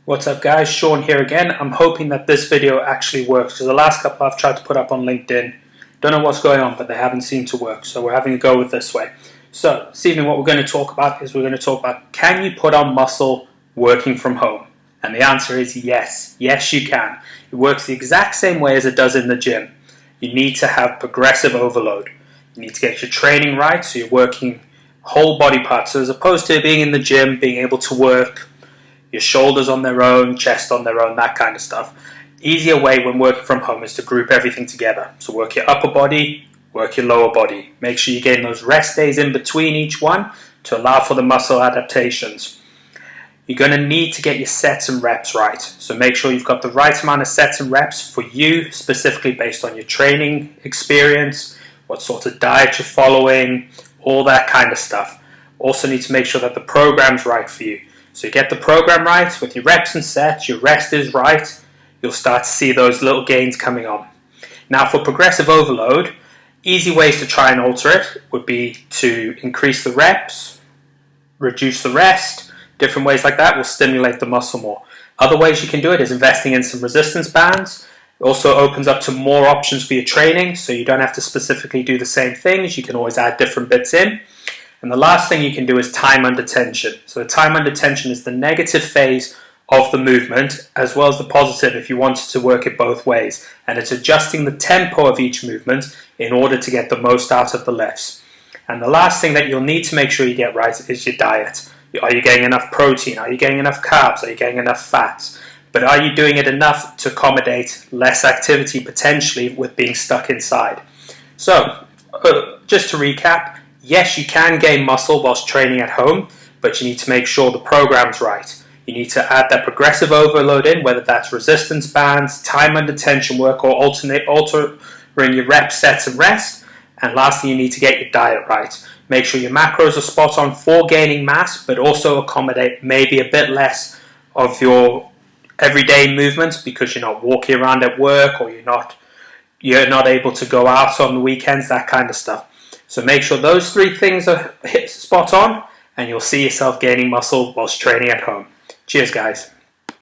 What's up guys, Sean here again. I'm hoping that this video actually works because the last couple I've tried to put up on LinkedIn, don't know what's going on, but they haven't seemed to work, so we're having a go with this way. So this evening what we're going to talk about is can you put on muscle working from home? And the answer is yes. Yes you can. It works the exact same way as it does in the gym. You need to have progressive overload. You need to get your training right, so you're working whole body parts. So as opposed to being in the gym, being able to work your shoulders on their own, chest on their own, that kind of stuff. Easier way when working from home is to group everything together. So work your upper body, work your lower body. Make sure you gain those rest days in between each one to allow for the muscle adaptations. You're going to need to get your sets and reps right. So make sure you've got the right amount of sets and reps for you, specifically based on your training experience, what sort of diet you're following, all that kind of stuff. Also need to make sure that the program's right for you. So you get the program right with your reps and sets, your rest is right, you'll start to see those little gains coming on. Now for progressive overload, easy ways to try and alter it would be to increase the reps, reduce the rest. Different ways like that will stimulate the muscle more. Other ways you can do it is investing in some resistance bands. It also opens up to more options for your training, so you don't have to specifically do the same things. You can always add different bits in. And the last thing you can do is time under tension. So the time under tension is the negative phase of the movement as well as the positive if you wanted to work it both ways. And it's adjusting the tempo of each movement in order to get the most out of the lifts. And the last thing that you'll need to make sure you get right is your diet. Are you getting enough protein? Are you getting enough carbs? Are you getting enough fats? But are you doing it enough to accommodate less activity potentially with being stuck inside? So just to recap, yes, you can gain muscle whilst training at home, but you need to make sure the program's right. You need to add that progressive overload in, whether that's resistance bands, time under tension work, or altering your reps, sets, and rest. And lastly, you need to get your diet right. Make sure your macros are spot on for gaining mass, but also accommodate maybe a bit less of your everyday movements because you're not walking around at work or you're not able to go out on the weekends, that kind of stuff. So make sure those three things are hit spot on and you'll see yourself gaining muscle whilst training at home. Cheers guys.